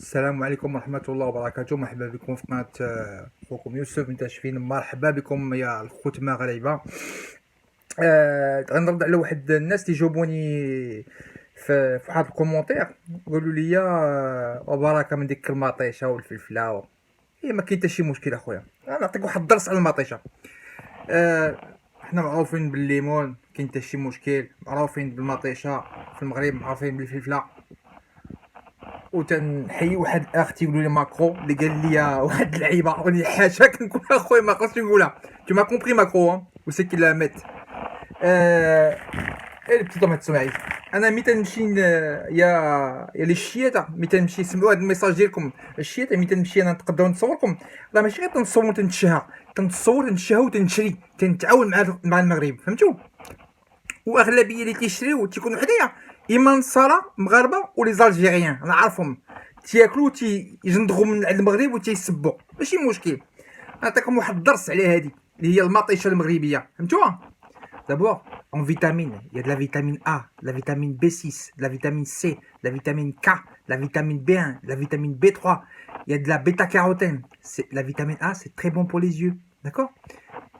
السلام عليكم ورحمة الله وبركاته. مرحبا بكم في قناة خوكم يوسف من تاشفين. مرحبا بكم يا الخوت المغاربة. غنرد على واحد الناس اللي جاوبوني في واحد الكومونتير، قالوا لي وبركة من ديك المطيشة والفلفلة هي ما كاين حتى شي مشكل اخويا. انا نعطيك واحد الدرس على المطيشة. حنا معروفين بالليمون كاين حتى شي مشكل، معروفين بالمطيشة في المغرب، معروفين بالفلفلة. وتنحيي واحد الاخ تيقولوا لي ماكرو اللي قال لي واحد اللعيبه راني حاشاك نقول اخويا ما خصنيش نقولها. Tu m'as compris ماكرو وسي كي لا ميت. بتيتو ما تسمعيش. انا ملي تنمشي يا لي الشياطه، ملي تنمشي سمعوا هاد الميساج ديالكم الشياطه، ملي تنمشي انا نقدروا نصوركم. راه ماشي غير تنصور تنتشهى، تنشهى وتنشري، تنتعاون مع المغرب، فهمتوا؟ واغلبيه اللي تيشريو تيكونوا حدايا اما نصارى مغاربه ولي زالجيريان، نعرفهم تياكلوا تيجندغوا من عند المغرب وتيسبوا، ماشي مشكل. نعطيكم واحد الدرس على هذه اللي هي المطيشه المغربيه، فهمتوها؟ دابور en vitamine, il y a de la vitamine A, de la vitamine B6, de la vitamine C, de la vitamine K, de la vitamine B1, de la vitamine B3, il y a de la bêta-carotène. La vitamine A, c'est très bon pour les yeux, d'accord?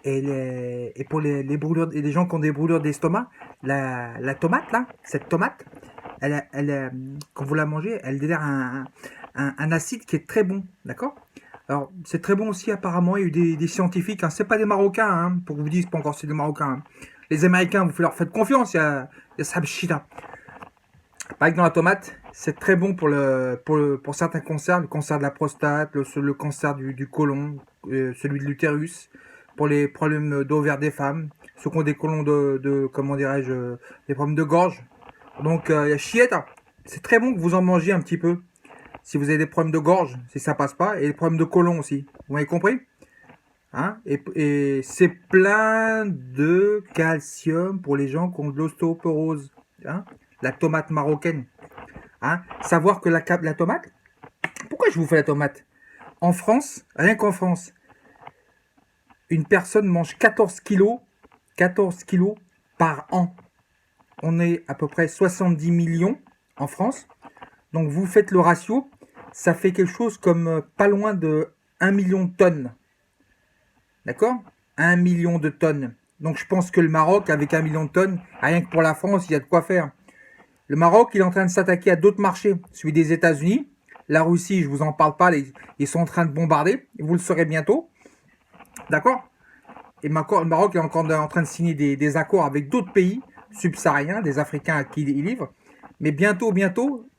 Et pour les brûlures, les gens qui ont des brûlures d'estomac, la tomate là, cette tomate, quand vous la mangez, elle délire un acide qui est très bon, d'accord? Alors c'est très bon aussi apparemment, il y a eu des scientifiques, hein, c'est pas des Marocains, hein, pour que vous dites pas encore c'est des Marocains. Hein. Les Américains, vous leur faites confiance, il y a Sahab Shita. Pareil que dans la tomate, c'est très bon pour certains cancers, le cancer de la prostate, le cancer du côlon, celui de l'utérus, pour les problèmes d'ovaires des femmes, ceux qui ont des côlons comment dirais-je, des problèmes de gorge. Donc il y a chiette, c'est très bon que vous en mangiez un petit peu. Si vous avez des problèmes de gorge, si ça passe pas, et des problèmes de côlon aussi. Vous m'avez compris? Hein? Et c'est plein de calcium pour les gens qui ont de l'ostéoporose. Hein? La tomate marocaine. Hein? Savoir que la tomate... Pourquoi je vous fais la tomate? En France, rien qu'en France, une personne mange 14 kilos par an. On est à peu près 70 millions en France. Donc vous faites le ratio, ça fait quelque chose comme pas loin de 1 million de tonnes. D'accord? 1 million de tonnes. Donc je pense que le Maroc, avec 1 million de tonnes, rien que pour la France, il y a de quoi faire. Le Maroc, il est en train de s'attaquer à d'autres marchés. Celui des États-Unis, la Russie, je vous en parle pas, ils sont en train de bombarder. Vous le saurez bientôt. D'accord? Et le Maroc est encore en train de signer des accords avec d'autres pays subsahariens, des Africains à qui ils livrent. Mais bientôt,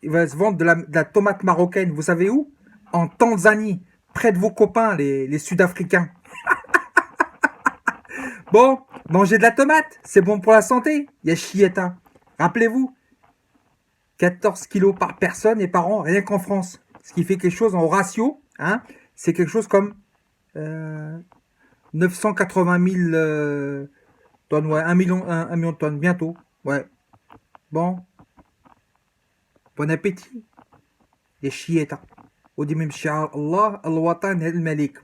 il va se vendre de la tomate marocaine. Vous savez où? En Tanzanie, près de vos copains, les Sud-Africains. Bon, mangez de la tomate, c'est bon pour la santé. Il y a chieta. Rappelez-vous, 14 kilos par personne et par an, rien qu'en France. Ce qui fait quelque chose en ratio, hein, c'est quelque chose comme 980 000 tonnes, ouais, 1 million de tonnes, bientôt. Ouais. Bon. Bon appétit. يا الشياطة. وديما من شعار الله الوطن هذا الملك.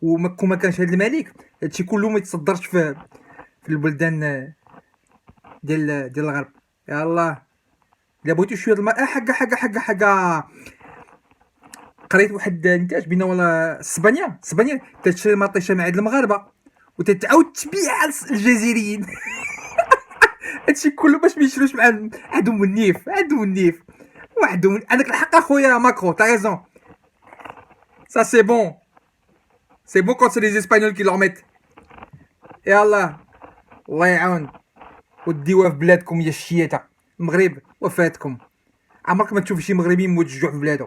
وما كانش هذا الملك هادشي كله ما يتصدرش في البلدان ديال الغرب. يا الله الا بغيتو شويه الماء حاجه قريت واحد الانتاج بين ولا اسبانيا تشري المطيشه مع عند المغاربه وتتعاود تبيع الجزائريين. هادشي كله باش ما يشروش مع عندهم النيف وحدهم. عندك الحق اخويا ماكرو، t'as raison. Ça c'est bon quand c'est les Espagnols qui leur mettent. يلا الله يعاون وديوها في بلادكم يا الشياطه. المغرب وفاتكم. عمرك ما تشوف شي مغربي يموت الجوع في بلادو.